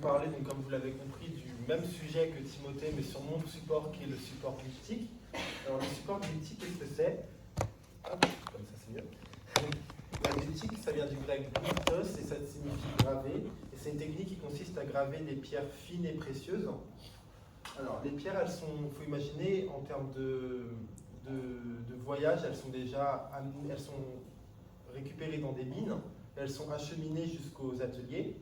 parler, donc, comme vous l'avez compris, du même sujet que Timothée, mais sur mon support qui est le support glyptique. Alors le support glyptique, qu'est-ce que c'est? Hop, comme ça c'est mieux. La glyptique, ça vient du grec glyptos et ça signifie graver. Et c'est une technique qui consiste à graver des pierres fines et précieuses. Alors les pierres, elles sont, il faut imaginer, en termes de voyage, elles sont déjà elles sont récupérées dans des mines, elles sont acheminées jusqu'aux ateliers.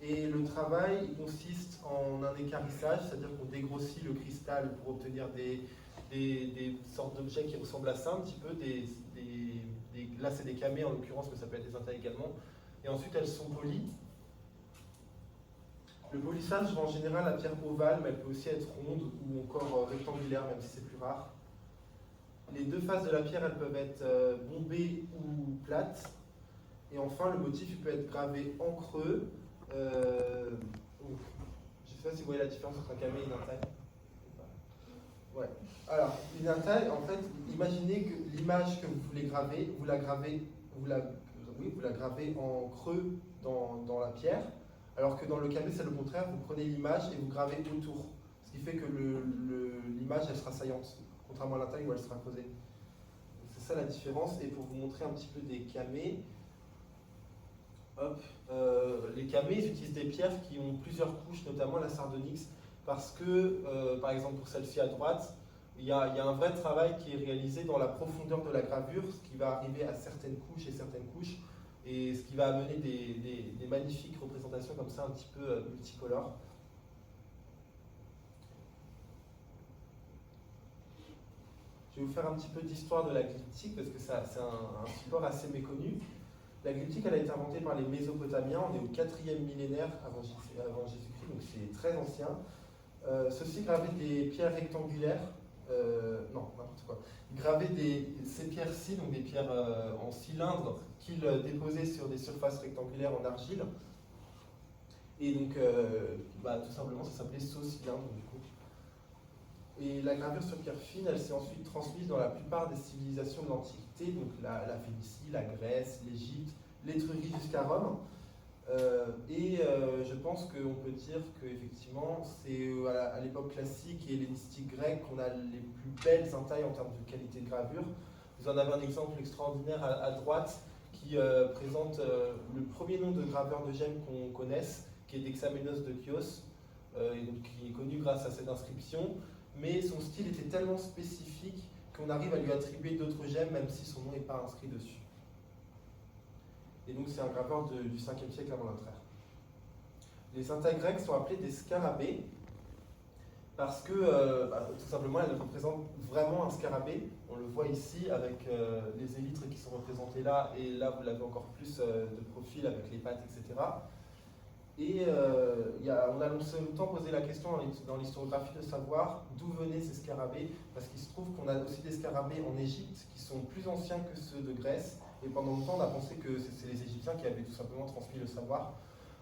Et le travail il consiste en un équarrissage, c'est-à-dire qu'on dégrossit le cristal pour obtenir des sortes d'objets qui ressemblent à ça, un petit peu. Là, c'est des camées en l'occurrence, mais ça peut être des intailles également. Et ensuite, elles sont polies. Le polissage va en général à pierre ovale, mais elle peut aussi être ronde ou encore rectangulaire, même si c'est plus rare. Les deux faces de la pierre, elles peuvent être bombées ou plates. Et enfin, le motif il peut être gravé en creux. Je ne sais pas si vous voyez la différence entre un camé et une intaille. Ouais. Alors, une intaille, en fait, imaginez que l'image que vous voulez graver, vous la gravez en creux dans la pierre, alors que dans le camé, c'est le contraire, vous prenez l'image et vous gravez autour. Ce qui fait que l'image, elle sera saillante, contrairement à l'intaille où elle sera creusée. C'est ça la différence. Et pour vous montrer un petit peu des camés, les camés ils utilisent des pierres qui ont plusieurs couches, notamment la sardonyx, parce que, par exemple pour celle-ci à droite, il y a un vrai travail qui est réalisé dans la profondeur de la gravure, ce qui va arriver à certaines couches, et ce qui va amener des magnifiques représentations comme ça, un petit peu multicolores. Je vais vous faire un petit peu d'histoire de la glyptique, parce que c'est un support assez méconnu. La glyptique, elle a été inventée par les Mésopotamiens, on est au 4e millénaire avant Jésus-Christ, donc c'est très ancien. Ceux-ci gravaient des pierres rectangulaires, non, n'importe quoi. Ils gravaient ces pierres-ci, donc des pierres en cylindre, qu'ils déposaient sur des surfaces rectangulaires en argile. Et donc, tout simplement, ça s'appelait saut-cylindre, du coup. Et la gravure sur pierre fine, elle s'est ensuite transmise dans la plupart des civilisations de l'Antiquité, donc la Phénicie, la Grèce, l'Égypte, l'Étrurie jusqu'à Rome. Je pense qu'on peut dire qu'effectivement, c'est à l'époque classique et hellénistique grecque qu'on a les plus belles intailles en termes de qualité de gravure. Vous en avez un exemple extraordinaire à droite qui présente le premier nom de graveur de gemmes qu'on connaisse, qui est Dexamenos de Chios, et donc qui est connu grâce à cette inscription. Mais son style était tellement spécifique qu'on arrive à lui attribuer d'autres gemmes, même si son nom n'est pas inscrit dessus. Et donc c'est un graveur du 5e siècle avant notre ère. Les intailles grecques sont appelées des scarabées, parce que, tout simplement, elles représentent vraiment un scarabée. On le voit ici avec les élytres qui sont représentés là, et là vous l'avez encore plus de profil avec les pattes, etc. Et on a longtemps posé la question dans l'historiographie de savoir d'où venaient ces scarabées, parce qu'il se trouve qu'on a aussi des scarabées en Égypte qui sont plus anciens que ceux de Grèce, et pendant longtemps on a pensé que c'est les Égyptiens qui avaient tout simplement transmis le savoir.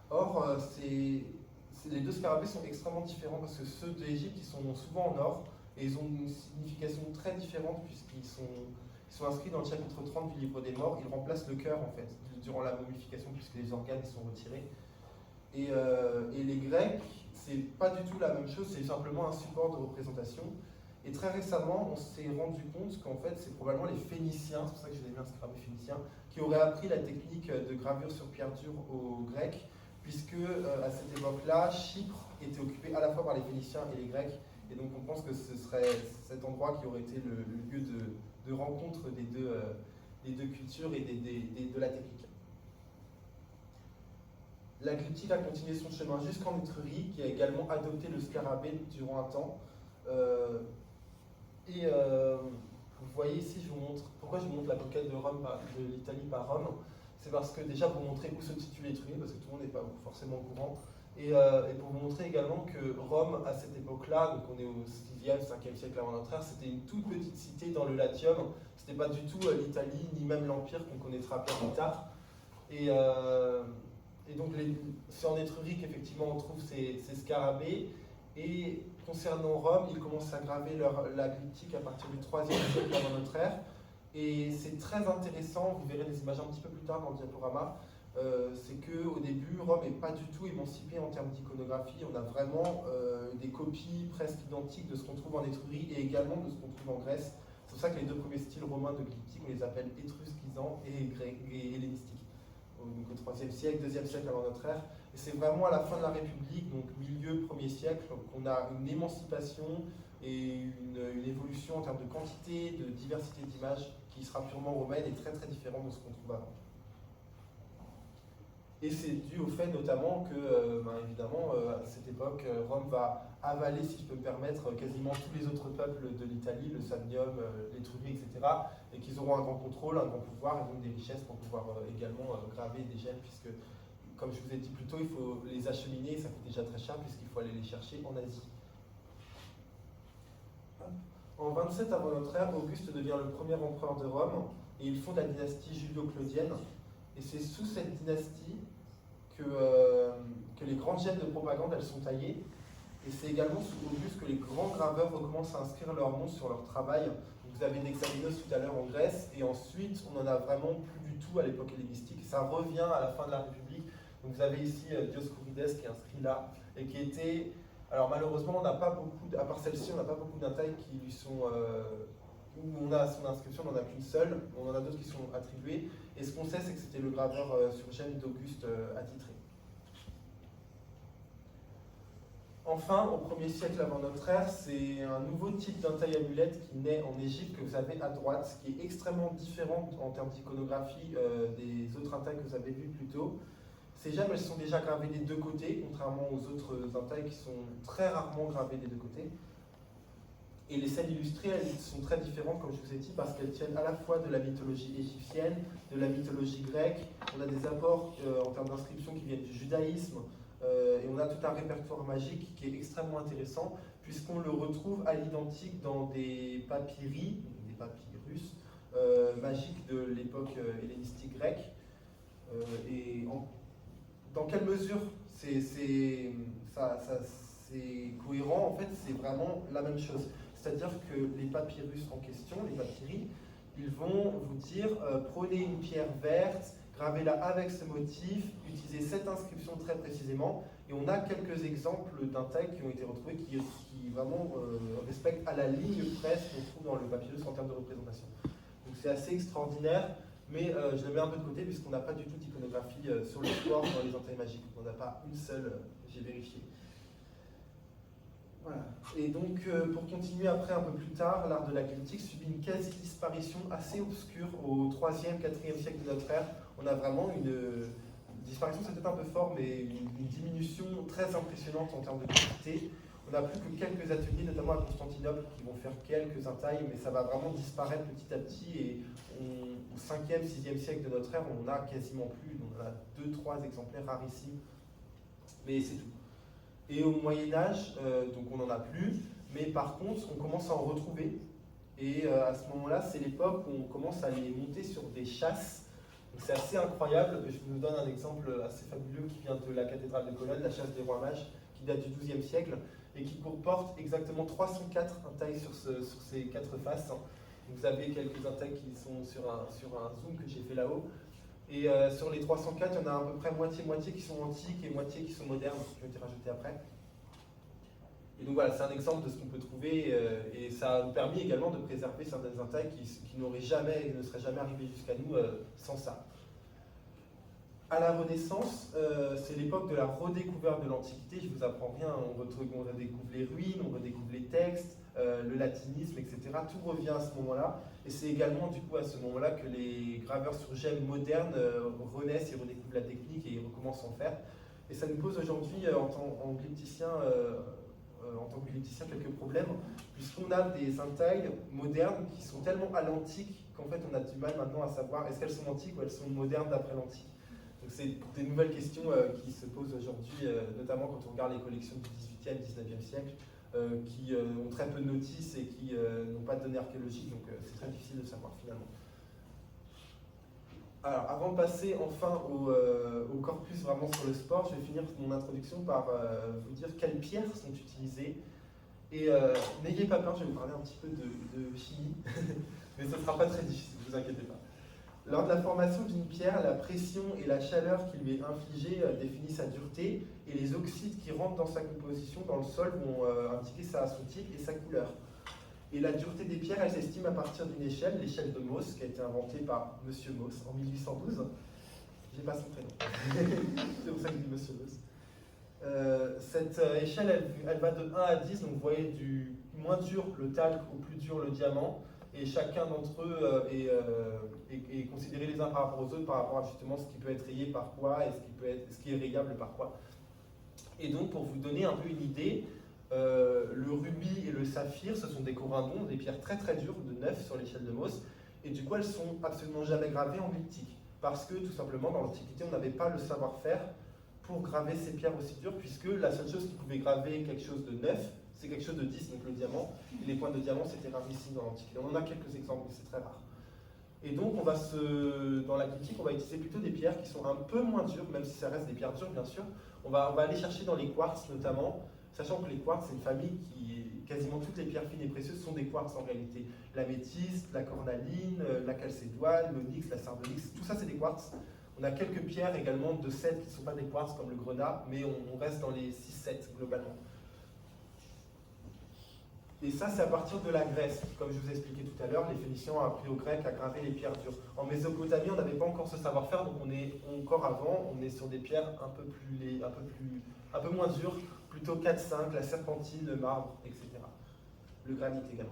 Or, les deux scarabées sont extrêmement différents, parce que ceux d'Égypte ils sont souvent en or, et ils ont une signification très différente, puisqu'ils sont inscrits dans le chapitre 30 du livre des morts. Ils remplacent le cœur en fait, durant la momification, puisque les organes sont retirés. Et les Grecs, c'est pas du tout la même chose, c'est simplement un support de représentation. Et très récemment, on s'est rendu compte qu'en fait, c'est probablement les Phéniciens, c'est pour ça que j'ai mis un scarabée phénicien, qui auraient appris la technique de gravure sur pierre dure aux Grecs, puisque à cette époque-là, Chypre était occupée à la fois par les Phéniciens et les Grecs, et donc on pense que ce serait cet endroit qui aurait été le lieu de rencontre des deux cultures et de la technique. La glyptique a continué son chemin jusqu'en Étrurie, qui a également adopté le scarabée durant un temps. Vous voyez ici, je vous montre pourquoi je vous montre la conquête de l'Italie par Rome. C'est parce que déjà pour vous montrer où se situe l'Étrurie, parce que tout le monde n'est pas forcément au courant, et pour vous montrer également que Rome, à cette époque-là, donc on est au 6e, 5e siècle avant notre ère, c'était une toute petite cité dans le Latium. C'était pas du tout l'Italie, ni même l'Empire qu'on connaîtra plus tard. Et donc, c'est en Étrurie qu'effectivement on trouve ces scarabées. Et concernant Rome, ils commencent à graver la glyptique à partir du 3e siècle avant notre ère. Et c'est très intéressant, vous verrez des images un petit peu plus tard dans le diaporama. c'est qu'au début, Rome n'est pas du tout émancipée en termes d'iconographie. On a vraiment des copies presque identiques de ce qu'on trouve en Étrurie et également de ce qu'on trouve en Grèce. C'est pour ça que les deux premiers styles romains de glyptique, on les appelle étrusquisants et hellénistiques. Donc au IIIe siècle, 2e siècle avant notre ère. Et c'est vraiment à la fin de la République, donc milieu 1er siècle, qu'on a une émancipation et une évolution en termes de quantité, de diversité d'images qui sera purement romaine et très très différente de ce qu'on trouve avant. Et c'est dû au fait notamment que, évidemment, à cette époque, Rome va avaler, si je peux me permettre, quasiment tous les autres peuples de l'Italie, le Samnium, l'Étrurie, etc. Et qu'ils auront un grand contrôle, un grand pouvoir et donc des richesses pour pouvoir également graver des gemmes, puisque, comme je vous ai dit plus tôt, il faut les acheminer, ça coûte déjà très cher, puisqu'il faut aller les chercher en Asie. En 27 avant notre ère, Auguste devient le premier empereur de Rome, et il fonde la dynastie julio-claudienne. Et c'est sous cette dynastie que les grandes gemmes de propagande elles sont taillées. Et c'est également sous Auguste que les grands graveurs recommencent à inscrire leur nom sur leur travail. Donc vous avez Nexamenos tout à l'heure en Grèce, et ensuite on n'en a vraiment plus du tout à l'époque hellénistique. Ça revient à la fin de la République. Donc vous avez ici Dioscurides qui est inscrit là, et qui était... Alors malheureusement, on n'a pas beaucoup, à part celle-ci, on n'a pas beaucoup d'intailles qui lui sont... où on a son inscription, on n'en a qu'une seule, on en a d'autres qui sont attribuées. Et ce qu'on sait, c'est que c'était le graveur sur gemme d'Auguste attitré. Enfin, au 1er siècle avant notre ère, c'est un nouveau type d'intaille amulette qui naît en Égypte, que vous avez à droite, qui est extrêmement différent en termes d'iconographie des autres intailles que vous avez vues plus tôt. Ces gemmes, elles sont déjà gravées des deux côtés, contrairement aux autres intailles qui sont très rarement gravées des deux côtés. Et les scènes illustrées, elles sont très différentes, comme je vous ai dit, parce qu'elles tiennent à la fois de la mythologie égyptienne, de la mythologie grecque. On a des apports en termes d'inscription qui viennent du judaïsme, et on a tout un répertoire magique qui est extrêmement intéressant, puisqu'on le retrouve à l'identique dans des papyrus magiques de l'époque hellénistique grecque. Dans quelle mesure c'est cohérent? En fait, c'est vraiment la même chose. C'est-à-dire que les papyrus en question, les papyri, ils vont vous dire prenez une pierre verte, gravez-la avec ce motif, utilisez cette inscription très précisément. Et on a quelques exemples d'intailles qui ont été retrouvés qui vraiment respectent à la ligne près ce qu'on trouve dans le papyrus en termes de représentation. Donc c'est assez extraordinaire, mais je le mets un peu de côté puisqu'on n'a pas du tout d'iconographie sur le sport dans les entailles magiques. On n'a pas une seule, j'ai vérifié. Voilà. Et donc, pour continuer après un peu plus tard, l'art de la glyptique subit une quasi-disparition assez obscure au 3e, 4e siècle de notre ère. On a vraiment une disparition, c'est peut-être un peu fort, mais une diminution très impressionnante en termes de quantité. On n'a plus que quelques ateliers, notamment à Constantinople, qui vont faire quelques intailles, mais ça va vraiment disparaître petit à petit. Et au 5e, 6e siècle de notre ère, on n'en a quasiment plus. On a 2-3 exemplaires rarissimes, mais c'est tout. Et au Moyen-Âge, donc on n'en a plus, mais par contre, on commence à en retrouver. Et à ce moment-là, c'est l'époque où on commence à les monter sur des chasses. C'est assez incroyable. Je vous donne un exemple assez fabuleux qui vient de la cathédrale de Cologne, la chasse des rois mages, qui date du XIIe siècle, et qui comporte exactement 304 intailles sur ces 4 faces. Vous avez quelques intailles qui sont sur un zoom que j'ai fait là-haut. Et sur les 304, il y en a à peu près moitié-moitié qui sont antiques et moitié qui sont modernes, qui ont été rajoutées après. Et donc voilà, c'est un exemple de ce qu'on peut trouver, et ça a permis également de préserver certaines intailles qui ne seraient jamais arrivées jusqu'à nous sans ça. À la Renaissance, c'est l'époque de la redécouverte de l'Antiquité. Je ne vous apprends rien, on redécouvre les ruines, on redécouvre les textes, le latinisme, etc. Tout revient à ce moment-là. Et c'est également du coup à ce moment-là que les graveurs sur gemmes modernes renaissent et redécouvrent la technique et recommencent à en faire. Et ça nous pose aujourd'hui, en tant que glypticien, quelques problèmes, puisqu'on a des intailles modernes qui sont tellement à l'antique qu'en fait on a du mal maintenant à savoir est-ce qu'elles sont antiques ou elles sont modernes d'après l'antique. Donc c'est des nouvelles questions qui se posent aujourd'hui, notamment quand on regarde les collections du XVIIIe, XIXe siècle, qui ont très peu de notices et qui n'ont pas de données archéologiques, donc c'est très difficile de savoir finalement. Alors, avant de passer enfin au corpus vraiment sur le sport, je vais finir mon introduction par vous dire quelles pierres sont utilisées. Et n'ayez pas peur, je vais vous parler un petit peu de chimie, mais ce ne sera pas très difficile, ne vous inquiétez pas. Lors de la formation d'une pierre, la pression et la chaleur qui lui est infligée définissent sa dureté, et les oxydes qui rentrent dans sa composition dans le sol vont indiquer son type et sa couleur. Et la dureté des pierres, elle s'estime à partir d'une échelle, l'échelle de Mohs, qui a été inventée par Monsieur Mohs en 1812. J'ai pas son prénom. C'est pour ça que je dis Monsieur Mohs. Cette échelle, elle va de 1 à 10, donc vous voyez du moins dur le talc au plus dur le diamant, et chacun d'entre eux est considéré les uns par rapport aux autres, par rapport à justement ce qui peut être rayé par quoi et ce qui est rayable par quoi. Et donc, pour vous donner un peu une idée, le rubis et le saphir, ce sont des corindons, des pierres très très dures, de 9 sur l'échelle de Mohs, et du coup elles sont absolument jamais gravées en liptique, parce que tout simplement dans l'Antiquité on n'avait pas le savoir-faire pour graver ces pierres aussi dures, puisque la seule chose qui pouvait graver quelque chose de 9, c'est quelque chose de 10, donc le diamant, et les pointes de diamant c'était rarissime dans l'Antiquité. On en a quelques exemples, mais c'est très rare. Et donc dans la critique, on va utiliser plutôt des pierres qui sont un peu moins dures, même si ça reste des pierres dures bien sûr. On va aller chercher dans les quartz notamment, sachant que les quartz, c'est une famille quasiment toutes les pierres fines et précieuses sont des quartz en réalité. L'améthyste, la cornaline, la chalcédoine, l'onyx, la sardonyx, tout ça c'est des quartz. On a quelques pierres également de 7 qui ne sont pas des quartz comme le grenat, mais on reste dans les 6-7 globalement. Et ça, c'est à partir de la Grèce. Comme je vous ai expliqué tout à l'heure, les Phéniciens ont appris aux Grecs à graver les pierres dures. En Mésopotamie, on n'avait pas encore ce savoir-faire, donc on est encore avant, on est sur des pierres un peu moins dures, plutôt 4-5, la serpentine, le marbre, etc. Le granit également.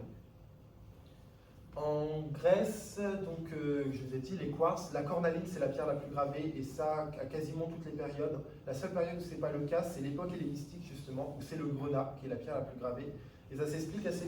En Grèce, donc, je vous ai dit, les quartz, la cornaline, c'est la pierre la plus gravée, et ça, à quasiment toutes les périodes. La seule période où ce n'est pas le cas, c'est l'époque hellénistique, justement, où c'est le grenat, qui est la pierre la plus gravée. Et ça s'explique assez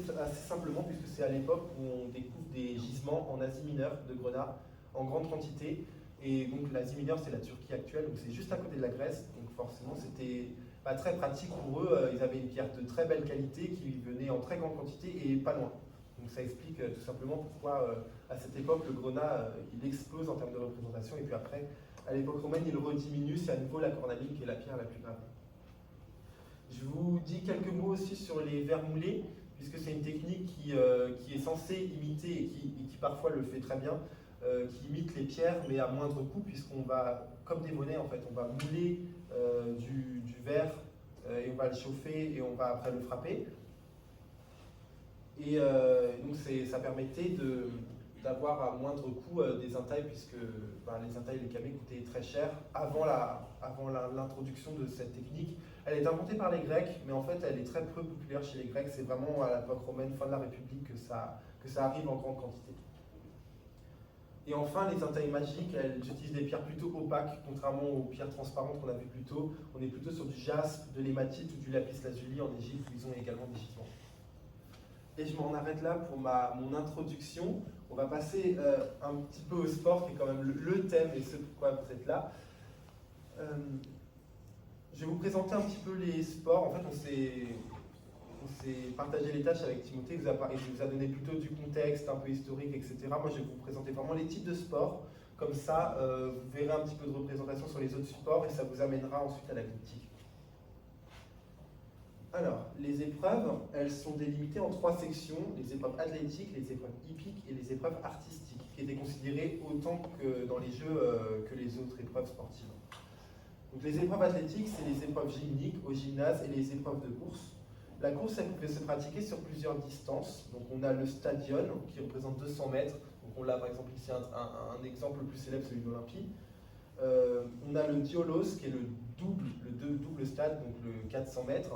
simplement, puisque c'est à l'époque où on découvre des gisements en Asie mineure de grenat, en grande quantité. Et donc l'Asie mineure, c'est la Turquie actuelle, donc c'est juste à côté de la Grèce, donc forcément, c'était pas très pratique pour eux. Ils avaient une pierre de très belle qualité qui venait en très grande quantité et pas loin. Donc ça explique tout simplement pourquoi à cette époque le grenat il explose en termes de représentation, et puis après à l'époque romaine il rediminue, c'est à nouveau la cornaline qui est la pierre la plus grave. Je vous dis quelques mots aussi sur les verres moulés, puisque c'est une technique qui est censée imiter et qui parfois le fait très bien, qui imite les pierres mais à moindre coût, puisqu'on va, comme des monnaies en fait, on va mouler du verre et on va le chauffer et on va après le frapper. Et donc ça permettait d'avoir à moindre coût des intailles, puisque les intailles et les camées coûtaient très cher avant l'introduction de cette technique. Elle est inventée par les Grecs, mais en fait elle est très peu populaire chez les Grecs. C'est vraiment à l'époque romaine, fin de la République, que ça arrive en grande quantité. Et enfin, les intailles magiques, elles utilisent des pierres plutôt opaques, contrairement aux pierres transparentes qu'on a vues plus tôt. On est plutôt sur du jaspe, de l'hématite ou du lapis lazuli en Égypte, où ils ont également des gisements. Et je m'en arrête là pour mon introduction. On va passer un petit peu au sport, qui est quand même le thème et ce pourquoi vous êtes là. Je vais vous présenter un petit peu les sports. En fait, on s'est partagé les tâches avec Timothée. Il vous a donné plutôt du contexte, un peu historique, etc. Moi, je vais vous présenter vraiment les types de sports. Comme ça, vous verrez un petit peu de représentation sur les autres sports et ça vous amènera ensuite à la critique. Alors, les épreuves, elles sont délimitées en 3 sections, les épreuves athlétiques, les épreuves hippiques et les épreuves artistiques, qui étaient considérées autant que dans les jeux que les autres épreuves sportives. Donc les épreuves athlétiques, c'est les épreuves gymniques au gymnase et les épreuves de course. La course, elle peut se pratiquer sur plusieurs distances. Donc on a le stadion, qui représente 200 mètres. Donc on l'a par exemple ici un exemple le plus célèbre, celui de l'Olympie. On a le diolos, qui est le double stade, donc le 400 mètres.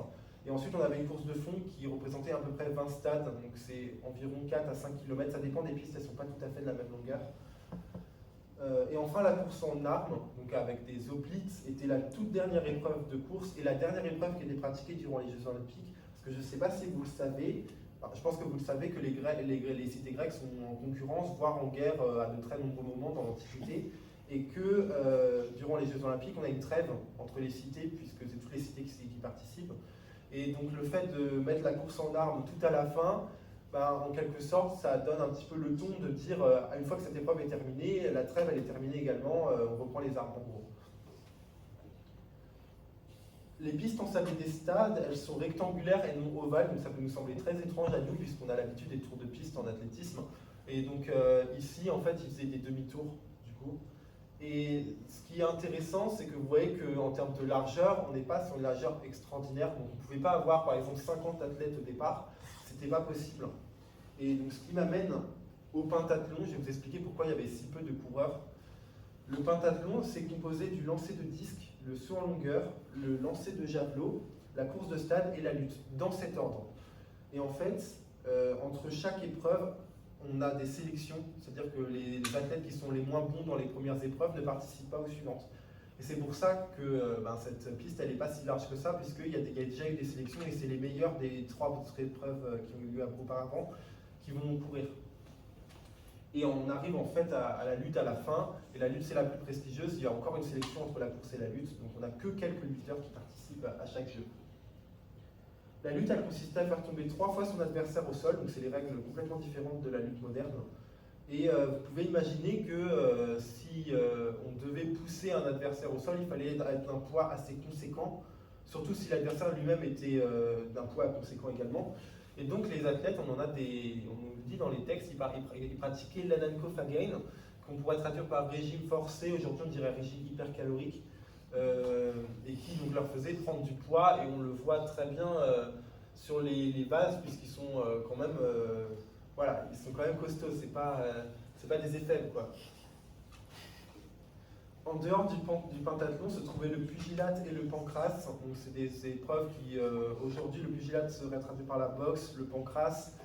Et ensuite, on avait une course de fond qui représentait à peu près 20 stades, donc c'est environ 4 à 5 km, ça dépend des pistes, elles ne sont pas tout à fait de la même longueur. Et enfin, la course en armes, donc avec des hoplites, était la toute dernière épreuve de course et la dernière épreuve qui était pratiquée durant les Jeux Olympiques. Parce que je ne sais pas si vous le savez, je pense que vous le savez que les cités grecques sont en concurrence, voire en guerre à de très nombreux moments dans l'Antiquité, et que durant les Jeux Olympiques, on a une trêve entre les cités, puisque c'est toutes les cités qui participent. Et donc le fait de mettre la course en armes tout à la fin, en quelque sorte, ça donne un petit peu le ton de dire, une fois que cette épreuve est terminée, la trêve elle est terminée également, on reprend les armes en gros. Les pistes ensablées des stades, elles sont rectangulaires et non ovales, donc ça peut nous sembler très étrange à nous, puisqu'on a l'habitude des tours de piste en athlétisme. Et donc ici, en fait, ils faisaient des demi-tours coup. Et ce qui est intéressant, c'est que vous voyez qu'en termes de largeur, on n'est pas sur une largeur extraordinaire. Donc on ne pouvait pas avoir par exemple 50 athlètes au départ, c'était pas possible. Et donc ce qui m'amène au pentathlon, je vais vous expliquer pourquoi il y avait si peu de coureurs. Le pentathlon, c'est composé du lancer de disque, le saut en longueur, le lancer de javelot, la course de stade et la lutte, dans cet ordre. Et en fait, entre chaque épreuve, on a des sélections, c'est-à-dire que les athlètes qui sont les moins bons dans les premières épreuves ne participent pas aux suivantes. Et c'est pour ça que cette piste, elle n'est pas si large que ça, puisqu'il y a déjà eu des sélections et c'est les meilleurs des 3 autres épreuves qui ont eu lieu auparavant qui vont courir. Et on arrive en fait à la lutte à la fin, et la lutte c'est la plus prestigieuse, il y a encore une sélection entre la course et la lutte, donc on n'a que quelques lutteurs qui participent à chaque jeu. La lutte, elle consistait à faire tomber 3 fois son adversaire au sol, donc c'est des règles complètement différentes de la lutte moderne. Et vous pouvez imaginer que si on devait pousser un adversaire au sol, il fallait être d'un poids assez conséquent, surtout si l'adversaire lui-même était d'un poids conséquent également. Et donc les athlètes, on nous dit dans les textes, ils pratiquaient l'anankofagain, qu'on pourrait traduire par régime forcé, aujourd'hui on dirait régime hypercalorique, et qui donc leur faisait prendre du poids, et on le voit très bien sur les bases, puisqu'ils sont quand même, voilà, ils sont quand même costauds, c'est pas des effets quoi. En dehors du pentathlon se trouvaient le pugilate et le pancrace. Donc c'est des épreuves qui, aujourd'hui, le pugilate serait traduit par la boxe, le pancrace,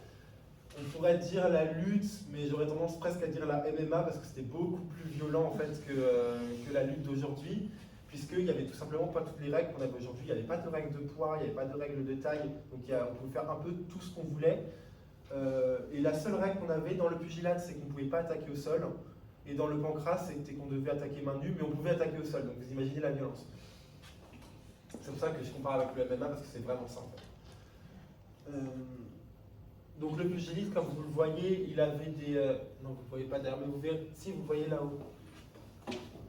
on pourrait dire la lutte, mais j'aurais tendance presque à dire la MMA parce que c'était beaucoup plus violent en fait que la lutte d'aujourd'hui, puisqu'il n'y avait tout simplement pas toutes les règles qu'on avait aujourd'hui. Il n'y avait pas de règles de poids, il n'y avait pas de règles de taille, donc on pouvait faire un peu tout ce qu'on voulait. Et la seule règle qu'on avait dans le pugilate, c'est qu'on ne pouvait pas attaquer au sol. Et dans le pancrace, c'était qu'on devait attaquer main nue, mais on pouvait attaquer au sol. Donc vous imaginez la violence. C'est pour ça que je compare avec le MMA, parce que c'est vraiment ça en fait. Donc le pugiliste, comme vous le voyez, il avait des... non, vous ne voyez pas derrière, mais vous verrez, si vous voyez là-haut.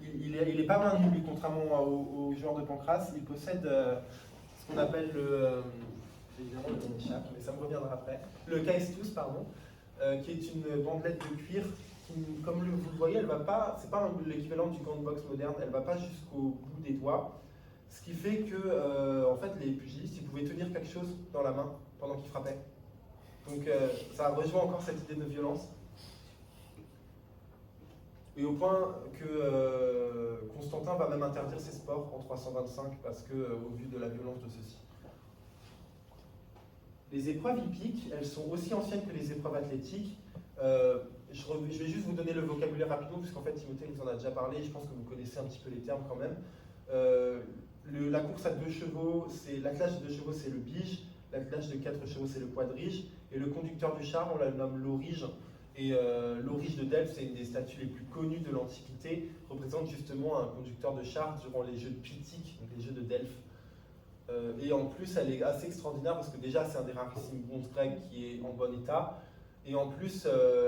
Il est pas main nue, lui, contrairement aux joueurs de pancrace. Il possède ce qu'on appelle le... évidemment, le nom m'échappe, mais ça me reviendra après. Le caestus, pardon, qui est une bandelette de cuir. Comme vous le voyez, elle va pas, c'est pas l'équivalent du gant de boxe moderne, elle va pas jusqu'au bout des doigts, ce qui fait que en fait les pugilistes ils pouvaient tenir quelque chose dans la main pendant qu'ils frappaient. Donc ça rejoint encore cette idée de violence. Et au point que Constantin va même interdire ces sports en 325 parce que au vu de la violence de ceux-ci. Les épreuves hippiques, elles sont aussi anciennes que les épreuves athlétiques. Je vais juste vous donner le vocabulaire rapidement, puisqu'en fait Timothée vous en a déjà parlé, je pense que vous connaissez un petit peu les termes quand même. La course à 2 chevaux, l'attelage de 2 chevaux c'est le bige, l'attelage de 4 chevaux c'est le quadrige, et le conducteur du char on la nomme l'aurige. Et l'aurige de Delphes, c'est une des statues les plus connues de l'Antiquité, représente justement un conducteur de char durant les jeux pythiques, donc les jeux de Delphes. Et en plus elle est assez extraordinaire parce que déjà c'est un des rarissimes bronzes grecs qui est en bon état. Et en plus,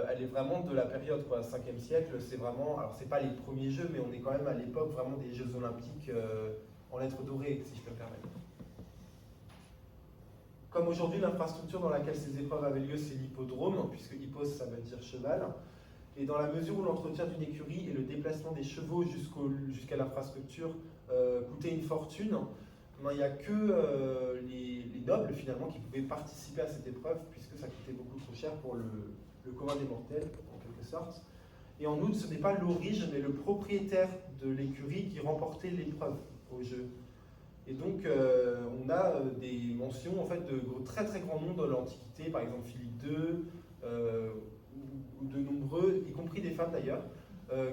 elle est vraiment de la période, quoi, 5e siècle, c'est vraiment, alors c'est pas les premiers jeux, mais on est quand même à l'époque vraiment des Jeux Olympiques en lettres dorées, si je peux me permettre. Comme aujourd'hui, l'infrastructure dans laquelle ces épreuves avaient lieu, c'est l'hippodrome, puisque hippos, ça veut dire cheval. Et dans la mesure où l'entretien d'une écurie et le déplacement des chevaux jusqu'à l'infrastructure coûtait une fortune, il n'y a que les nobles finalement qui pouvaient participer à cette épreuve puisque ça coûtait beaucoup trop cher pour le commun des mortels en quelque sorte. Et en outre, ce n'est pas l'aurige mais le propriétaire de l'écurie qui remportait l'épreuve au jeu. Et donc on a des mentions en fait de très très grands noms de l'Antiquité, par exemple Philippe II, ou de nombreux, y compris des femmes d'ailleurs,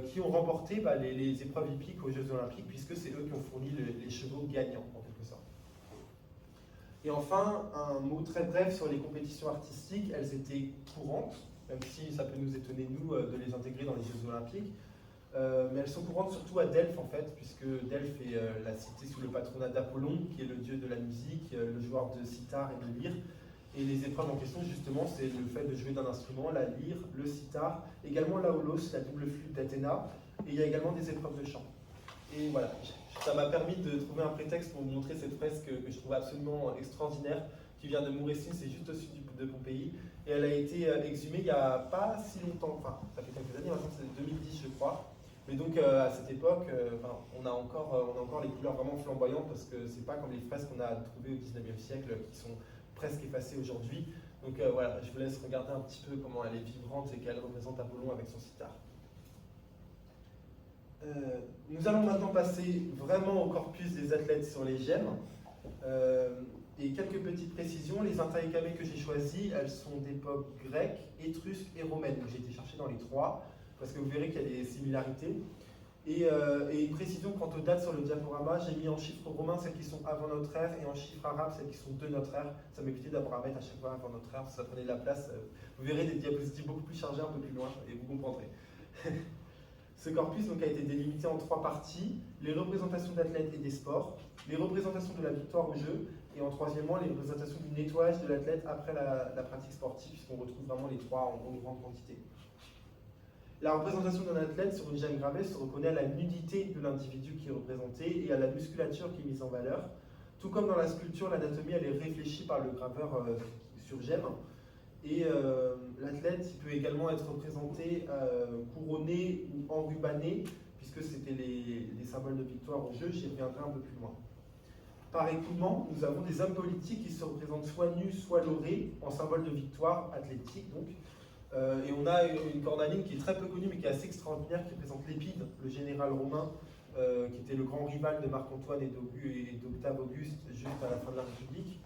qui ont remporté les épreuves hippiques aux Jeux Olympiques puisque c'est eux qui ont fourni les chevaux gagnants en quelque sorte. Et enfin, un mot très bref sur les compétitions artistiques, elles étaient courantes, même si ça peut nous étonner nous de les intégrer dans les Jeux Olympiques, mais elles sont courantes surtout à Delphes en fait, puisque Delphes est la cité sous le patronat d'Apollon, qui est le dieu de la musique, le joueur de sitar et de lyre. Et les épreuves en question, justement, c'est le fait de jouer d'un instrument, la lyre, le sitar, également l'aolos, la double flûte d'Athéna, et il y a également des épreuves de chant. Et voilà, ça m'a permis de trouver un prétexte pour vous montrer cette fresque que je trouve absolument extraordinaire, qui vient de Mouressine, c'est juste au sud de Pompéi, et elle a été exhumée il n'y a pas si longtemps, enfin, ça fait quelques années maintenant, c'est 2010 je crois, Mais donc à cette époque, on a encore les couleurs vraiment flamboyantes parce que c'est pas comme les fresques qu'on a trouvées au 19e siècle qui sont presque effacées aujourd'hui. Donc voilà, je vous laisse regarder un petit peu comment elle est vibrante et qu'elle représente Apollon avec son cithare. Nous allons maintenant passer vraiment au corpus des athlètes sur les gemmes. Et quelques petites précisions, les intaïkamés que j'ai choisis, elles sont d'époque grecque, étrusque et romaine. Donc j'ai été chercher dans les trois, parce que vous verrez qu'il y a des similarités. Et une précision quant aux dates sur le diaporama, j'ai mis en chiffres romains celles qui sont avant notre ère et en chiffres arabes celles qui sont de notre ère. Ça m'évitait d'avoir à mettre à chaque fois avant notre ère, ça prenait de la place. Vous verrez des diapositives beaucoup plus chargées un peu plus loin et vous comprendrez. Ce corpus donc, a été délimité en trois parties, les représentations d'athlètes et des sports, les représentations de la victoire au jeu, et en troisièmement, les représentations du nettoyage de l'athlète après la pratique sportive, puisqu'on retrouve vraiment les trois en grande quantité. La représentation d'un athlète sur une gemme gravée se reconnaît à la nudité de l'individu qui est représenté et à la musculature qui est mise en valeur. Tout comme dans la sculpture, l'anatomie elle est réfléchie par le graveur sur gemme. Et l'athlète peut également être représenté couronné ou enrubanné, puisque c'était les symboles de victoire au jeu, j'y reviendrai un peu plus loin. Par écoulement, nous avons des hommes politiques qui se représentent soit nus, soit laurés, en symbole de victoire athlétique donc. Et on a une cornaline qui est très peu connue, mais qui est assez extraordinaire, qui présente Lépide, le général romain, qui était le grand rival de Marc-Antoine et d'Octave Auguste, juste à la fin de la République,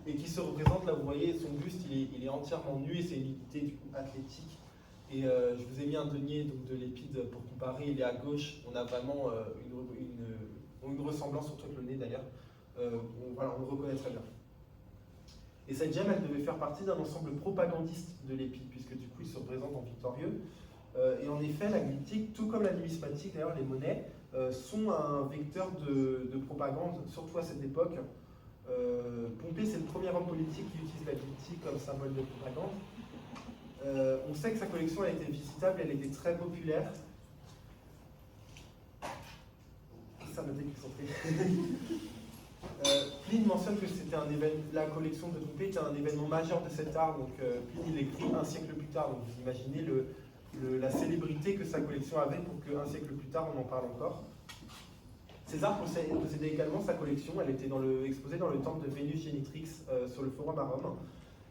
et qui se représente, là vous voyez, son buste, il est entièrement nu, et c'est une unité du coup athlétique. Et je vous ai mis un denier donc, de Lépide pour comparer, il est à gauche, on a vraiment une ressemblance, surtout avec le nez d'ailleurs. Voilà, on le reconnaît très bien. Et cette gemme, elle devait faire partie d'un ensemble propagandiste de l'épide, puisque du coup, il se représente en victorieux. Et en effet, la glyptique, tout comme la numismatique, d'ailleurs, les monnaies, sont un vecteur de propagande, surtout à cette époque. Pompée, c'est le premier homme politique qui utilise la glyptique comme symbole de propagande. On sait que sa collection a été visitable, elle était très populaire. Ça m'a déconcentré. Pline mentionne que c'était la collection de Pompée était un événement majeur de cet art, donc Pline il écrit un siècle plus tard, donc vous imaginez la célébrité que sa collection avait pour qu'un siècle plus tard on en parle encore. César possédait également sa collection, elle était exposée dans le temple de Vénus Génitrix sur le forum à Rome,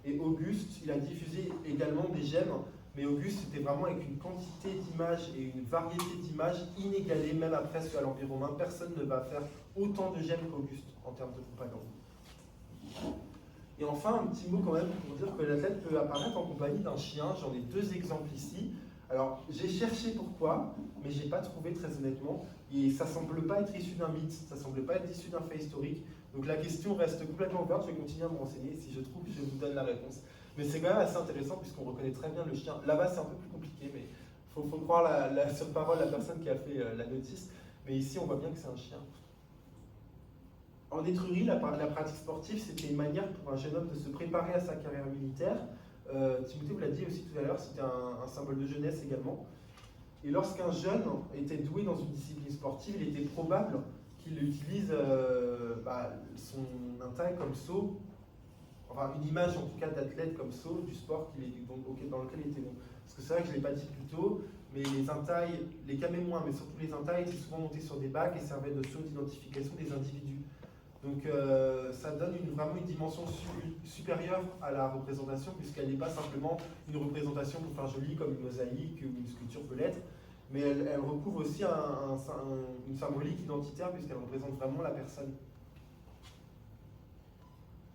et Auguste il a diffusé également des gemmes, mais Auguste c'était vraiment avec une quantité d'images et une variété d'images inégalée, même après à l'Empire romain, personne ne va faire autant de gemmes qu'Auguste en termes de propagande. Et enfin, un petit mot quand même pour dire que l'athlète peut apparaître en compagnie d'un chien. J'en ai deux exemples ici. Alors, j'ai cherché pourquoi, mais j'ai pas trouvé très honnêtement. Et ça semble pas être issu d'un mythe, ça semble pas être issu d'un fait historique. Donc la question reste complètement ouverte, je vais continuer à me renseigner. Si je trouve, je vous donne la réponse. Mais c'est quand même assez intéressant puisqu'on reconnaît très bien le chien. Là-bas, c'est un peu plus compliqué, mais il faut croire sur parole la personne qui a fait la notice. Mais ici, on voit bien que c'est un chien. En Étrurie, la pratique sportive, c'était une manière pour un jeune homme de se préparer à sa carrière militaire. Timothée vous l'a dit aussi tout à l'heure, c'était un symbole de jeunesse également. Et lorsqu'un jeune était doué dans une discipline sportive, il était probable qu'il utilise son intact comme sceau, enfin une image en tout cas d'athlète comme sceau du sport dans lequel il était bon. Parce que c'est vrai que je ne l'ai pas dit plus tôt, mais les intailles, les camés moins, mais surtout les intailles étaient souvent montés sur des bagues et servaient de sceau d'identification des individus. Donc ça donne vraiment une dimension supérieure à la représentation, puisqu'elle n'est pas simplement une représentation pour faire joli comme une mosaïque ou une sculpture peut l'être, mais elle recouvre aussi une symbolique identitaire, puisqu'elle représente vraiment la personne.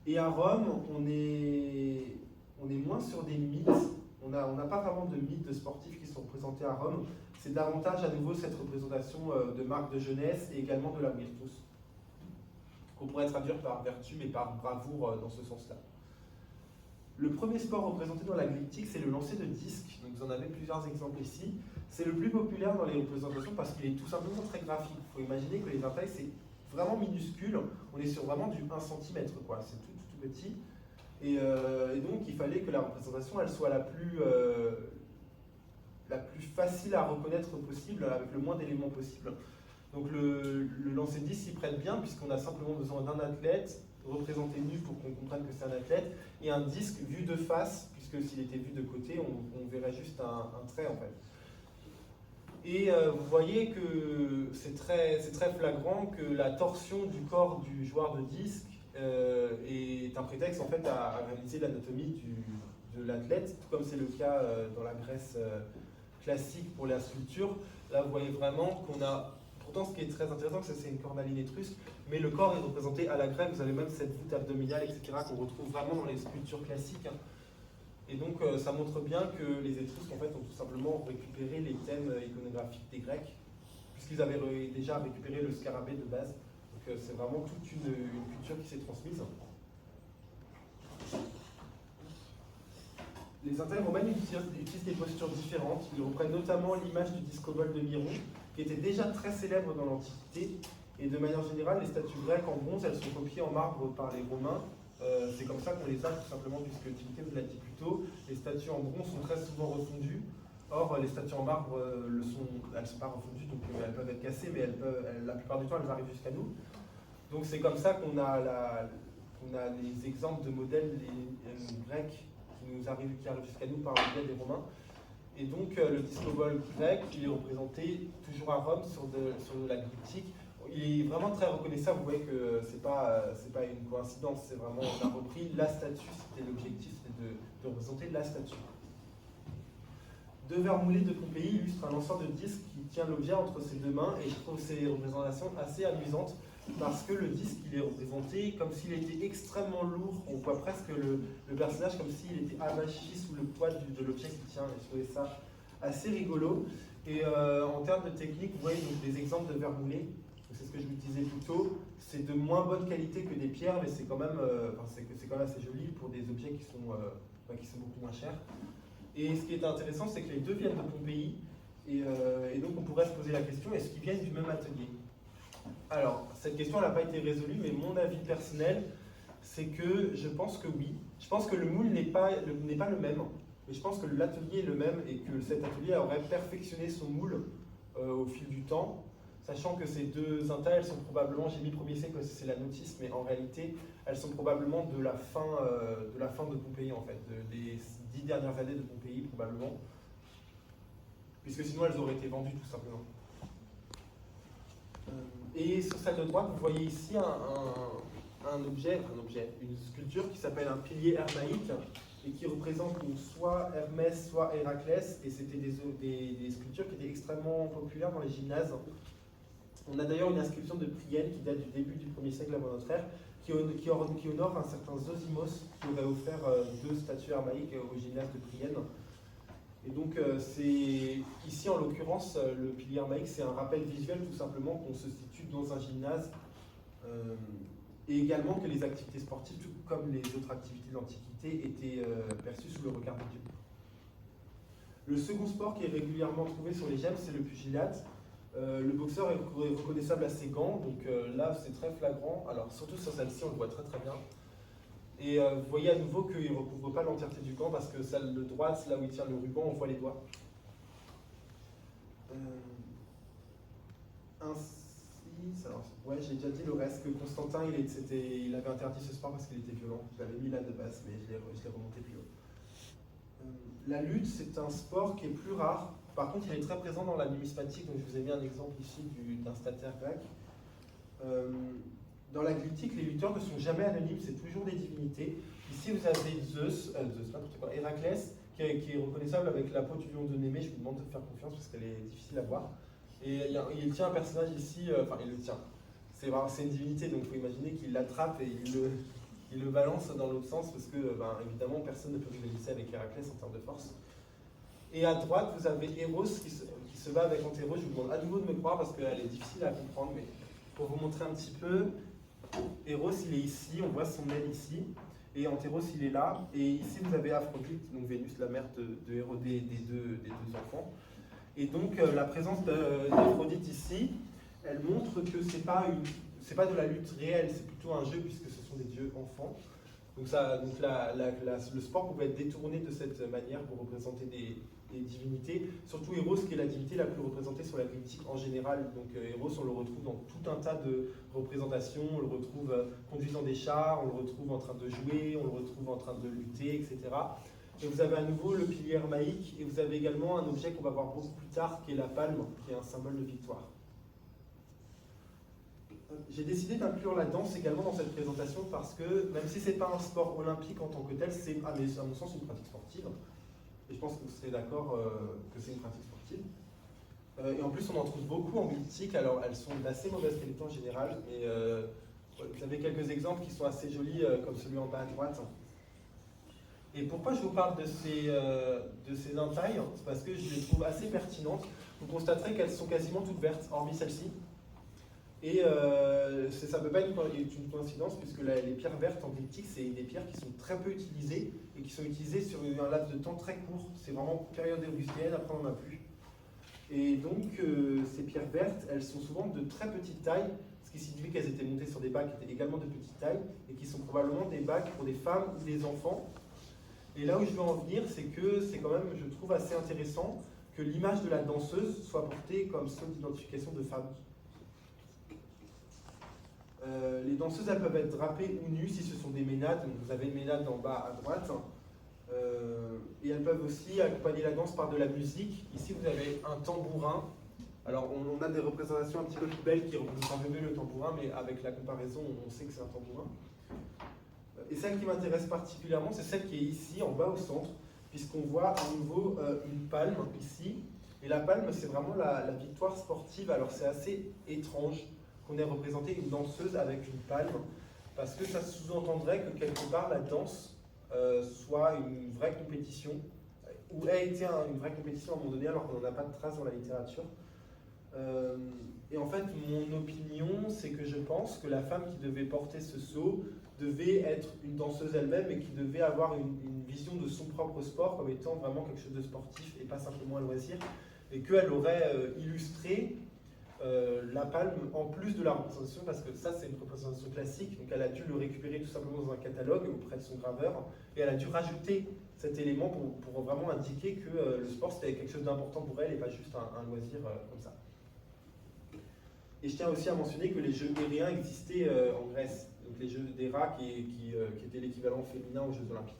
Et à Rome, on est moins sur des mythes, on n'a pas vraiment de mythes de sportifs qui sont représentés à Rome, c'est davantage à nouveau cette représentation de marque de jeunesse et également de la virtus, qu'on pourrait traduire par vertu, mais par bravoure dans ce sens-là. Le premier sport représenté dans la glyptique, c'est le lancer de disque. Donc vous en avez plusieurs exemples ici. C'est le plus populaire dans les représentations parce qu'il est tout simplement très graphique. Il faut imaginer que les intailles, c'est vraiment minuscule. On est sur vraiment du 1 cm, quoi. C'est tout petit. Et donc, il fallait que la représentation, elle soit la plus facile à reconnaître possible, avec le moins d'éléments possible. Donc le lancer de disque s'y prête bien puisqu'on a simplement besoin d'un athlète représenté nu pour qu'on comprenne que c'est un athlète et un disque vu de face puisque s'il était vu de côté on verrait juste un trait en fait. Et vous voyez que c'est très flagrant que la torsion du corps du joueur de disque est un prétexte en fait à réaliser l'anatomie de l'athlète, tout comme c'est le cas dans la Grèce classique pour la sculpture. Là, vous voyez vraiment qu'on a... Pourtant, ce qui est très intéressant, c'est une cornaline étrusque, mais le corps est représenté à la grecque. Vous avez même cette voûte abdominale, etc., qu'on retrouve vraiment dans les sculptures classiques. Et donc, ça montre bien que les Étrusques, en fait, ont tout simplement récupéré les thèmes iconographiques des Grecs, puisqu'ils avaient déjà récupéré le scarabée de base. Donc, c'est vraiment toute une culture qui s'est transmise. Les intègres romains utilisent des postures différentes. Ils reprennent notamment l'image du discobole de Miron, qui était déjà très célèbre dans l'Antiquité. Et de manière générale, les statues grecques en bronze, elles sont copiées en marbre par les Romains. C'est comme ça qu'on les a, tout simplement, puisque Timothée vous l'a dit plus tôt, les statues en bronze sont très souvent refondues. Or, les statues en marbre, elles ne sont pas refondues, donc elles peuvent être cassées, mais la plupart du temps, elles arrivent jusqu'à nous. Donc c'est comme ça qu'on a les exemples de modèles grecs qui arrivent jusqu'à nous par le biais des Romains. Et donc le discobole grec, il est représenté toujours à Rome sur de la glyptique. Il est vraiment très reconnaissable, vous voyez que c'est pas une coïncidence, c'est vraiment, on a repris la statue, c'était l'objectif, c'était de représenter la statue. Deux verres moulés de Pompéi illustrent un lanceur de disque qui tient l'objet entre ses deux mains, et je trouve ces représentations assez amusantes, parce que le disque, il est représenté comme s'il était extrêmement lourd, on voit presque le personnage comme s'il était abachi sous le poids de l'objet qu'il tient, et je trouvais ça assez rigolo. Et en termes de technique, vous voyez donc des exemples de verres moulés. C'est ce que je vous disais plus tôt, c'est de moins bonne qualité que des pierres, mais c'est quand même assez joli pour des objets qui sont beaucoup moins chers. Et ce qui est intéressant, c'est que les deux viennent de Pompéi, et donc on pourrait se poser la question, est-ce qu'ils viennent du même atelier? Alors, cette question n'a pas été résolue, mais mon avis personnel, c'est que je pense que oui. Je pense que le moule n'est pas le même, mais je pense que l'atelier est le même, et que cet atelier aurait perfectionné son moule au fil du temps, sachant que ces deux intas, elles sont probablement, j'ai mis 1er siècle parce que c'est la notice, mais en réalité, elles sont probablement de la fin de Pompéi, en fait, des 10 dernières années de Pompéi, probablement, puisque sinon elles auraient été vendues, tout simplement. Et sur celle de droite, vous voyez ici une sculpture qui s'appelle un pilier hermaïque, et qui représente donc soit Hermès, soit Héraclès, et c'était des sculptures qui étaient extrêmement populaires dans les gymnases. On a d'ailleurs une inscription de Priene qui date du début du 1er siècle avant notre ère, qui honore un certain Zosimos qui aurait offert 2 statues hermaïques au gymnase de Priene. Et donc ici en l'occurrence, le pilier hermaïque, c'est un rappel visuel tout simplement qu'on se situe dans un gymnase, et également que les activités sportives, tout comme les autres activités de l'Antiquité, étaient perçues sous le regard de Dieu. Le second sport qui est régulièrement trouvé sur les gemmes, c'est le pugilat. Le boxeur est reconnaissable à ses gants, donc là c'est très flagrant. Alors surtout sur celle-ci, on le voit très très bien. Et vous voyez à nouveau qu'il ne recouvre pas l'entièreté du gant, parce que celle de droite, là où il tient le ruban, on voit les doigts. Ainsi, alors, ouais, j'ai déjà dit le reste, que Constantin, il avait interdit ce sport parce qu'il était violent. Je l'avais mis là de base, mais je l'ai remonté plus haut. La lutte, c'est un sport qui est plus rare. Par contre, il est très présent dans la numismatique, donc je vous ai mis un exemple ici d'un stataire grec. Dans la glyptique, les lutteurs ne sont jamais anonymes, c'est toujours des divinités. Ici, vous avez Héraclès, qui est reconnaissable avec la peau du lion de Némée. Je vous demande de faire confiance parce qu'elle est difficile à voir. Et il tient un personnage ici, il le tient. C'est une divinité, donc il faut imaginer qu'il l'attrape et il le balance dans l'autre sens, parce que, évidemment, personne ne peut rivaliser avec Héraclès en termes de force. Et à droite, vous avez Eros qui se bat avec Antéros. Je vous demande à nouveau de me croire parce qu'elle est difficile à comprendre, mais pour vous montrer un petit peu, Eros il est ici, on voit son aile ici, et Antéros il est là, et ici vous avez Aphrodite, donc Vénus, la mère des deux enfants. Et donc la présence d'Aphrodite ici, elle montre que c'est pas de la lutte réelle, c'est plutôt un jeu puisque ce sont des dieux enfants. Donc le sport pouvait être détourné de cette manière pour représenter des divinités, surtout Eros qui est la divinité la plus représentée sur la glyptique en général. Donc Eros, on le retrouve dans tout un tas de représentations, on le retrouve conduisant des chars, on le retrouve en train de jouer, on le retrouve en train de lutter, etc. Et vous avez à nouveau le pilier hermaïque, et vous avez également un objet qu'on va voir beaucoup plus tard, qui est la palme, qui est un symbole de victoire. J'ai décidé d'inclure la danse également dans cette présentation parce que, même si ce n'est pas un sport olympique en tant que tel, c'est à mon sens une pratique sportive. Et je pense que vous serez d'accord que c'est une pratique sportive. Et en plus, on en trouve beaucoup en glyptique. Alors, elles sont d'assez mauvaise qualité en général, mais vous avez quelques exemples qui sont assez jolis, comme celui en bas à droite. Et pourquoi je vous parle de ces entailles? C'est parce que je les trouve assez pertinentes. Vous constaterez qu'elles sont quasiment toutes vertes, hormis celle-ci. Et ça ne peut pas être une coïncidence, puisque les pierres vertes en glyptique, c'est des pierres qui sont très peu utilisées, et qui sont utilisées sur un laps de temps très court. C'est vraiment période augustéenne, après on n'en a plus. Et donc, ces pierres vertes, elles sont souvent de très petite taille, ce qui signifie qu'elles étaient montées sur des bacs qui étaient également de petite taille, et qui sont probablement des bacs pour des femmes ou des enfants. Et là où je veux en venir, c'est que c'est quand même, je trouve, assez intéressant que l'image de la danseuse soit portée comme symbole d'identification de femme. Les danseuses, elles peuvent être drapées ou nues si ce sont des ménades. Donc vous avez une ménade en bas à droite. Et elles peuvent aussi accompagner la danse par de la musique. Ici, vous avez un tambourin. Alors, on a des représentations un petit peu plus belles qui représentent un peu mieux le tambourin, mais avec la comparaison, on sait que c'est un tambourin. Et celle qui m'intéresse particulièrement, c'est celle qui est ici, en bas au centre, puisqu'on voit à nouveau une palme ici. Et la palme, c'est vraiment la victoire sportive. Alors, c'est assez étrange qu'on ait représenté une danseuse avec une palme, parce que ça sous-entendrait que quelque part la danse soit une vraie compétition, ou a été une vraie compétition à un moment donné, alors qu'on n'en a pas de trace dans la littérature. Et en fait, mon opinion, c'est que je pense que la femme qui devait porter ce sceau devait être une danseuse elle-même et qui devait avoir une vision de son propre sport comme étant vraiment quelque chose de sportif et pas simplement un loisir, et qu'elle aurait illustré la palme en plus de la représentation, parce que ça c'est une représentation classique, donc elle a dû le récupérer tout simplement dans un catalogue auprès de son graveur, et elle a dû rajouter cet élément pour vraiment indiquer que le sport c'était quelque chose d'important pour elle et pas juste un loisir comme ça. Et je tiens aussi à mentionner que les jeux héréens existaient en Grèce, donc les jeux d'Héra qui étaient l'équivalent féminin aux Jeux Olympiques.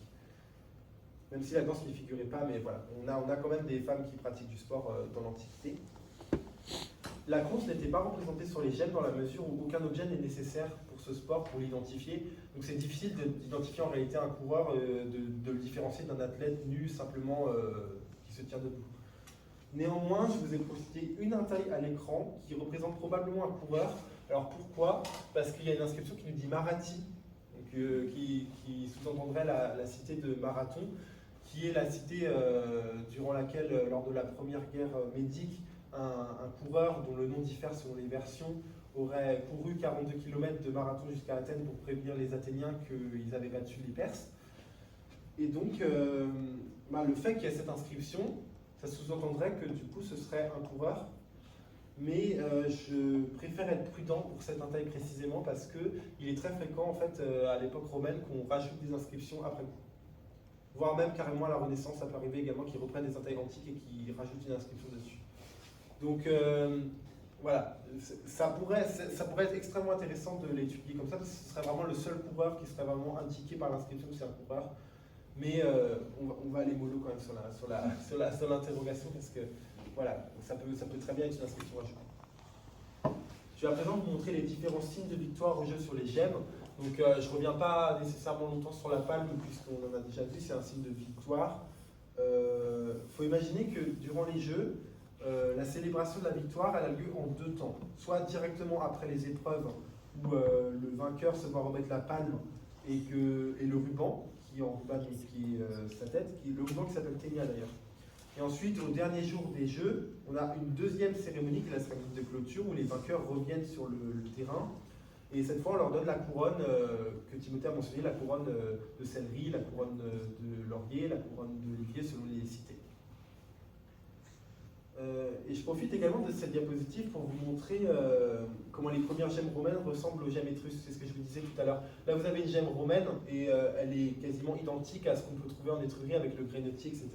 Même si la danse n'y figurait pas, mais voilà, on a quand même des femmes qui pratiquent du sport dans l'Antiquité. La crosse n'était pas représentée sur les gemmes dans la mesure où aucun objet n'est nécessaire pour ce sport, pour l'identifier. Donc c'est difficile d'identifier en réalité un coureur, de le différencier d'un athlète nu simplement qui se tient debout. Néanmoins, je vous ai projeté une entaille à l'écran qui représente probablement un coureur. Alors pourquoi? Parce qu'il y a une inscription qui nous dit Marathi, donc, qui sous-entendrait la cité de Marathon, qui est la cité durant laquelle, lors de la première guerre médique, un coureur dont le nom diffère selon les versions aurait couru 42 km de marathon jusqu'à Athènes pour prévenir les Athéniens qu'ils avaient battu les Perses. Et donc, le fait qu'il y ait cette inscription, ça sous-entendrait que du coup ce serait un coureur, mais je préfère être prudent pour cette entaille précisément parce qu'il est très fréquent en fait à l'époque romaine qu'on rajoute des inscriptions après coup. Voire même carrément à la Renaissance, ça peut arriver également qu'ils reprennent des entailles antiques et qu'ils rajoutent une inscription dessus. Donc voilà, ça pourrait être extrêmement intéressant de l'étudier comme ça, parce que ce serait vraiment le seul coureur qui serait vraiment indiqué par l'inscription que c'est un coureur. Mais on va aller mollo quand même sur l'interrogation, parce que voilà, ça peut très bien être une inscription ajoutée. Je vais à présent vous montrer les différents signes de victoire au jeu sur les gemmes. Donc je ne reviens pas nécessairement longtemps sur la palme, puisqu'on en a déjà vu, c'est un signe de victoire. Faut imaginer que durant les jeux, la célébration de la victoire, elle a lieu en deux temps. Soit directement après les épreuves, où le vainqueur se voit remettre la palme et le ruban, qui enrubanne sa tête, le ruban qui s'appelle Ténia d'ailleurs. Et ensuite, au dernier jour des Jeux, on a une deuxième cérémonie, qui est la cérémonie de clôture, où les vainqueurs reviennent sur le terrain. Et cette fois, on leur donne la couronne que Timothée a mentionné, la couronne de céleri, la couronne de laurier, la couronne d'olivier, selon les cités. Et je profite également de cette diapositive pour vous montrer comment les premières gemmes romaines ressemblent aux gemmes étrusques. C'est ce que je vous disais tout à l'heure. Là, vous avez une gemme romaine et elle est quasiment identique à ce qu'on peut trouver en Étrurie avec le grénotier, etc.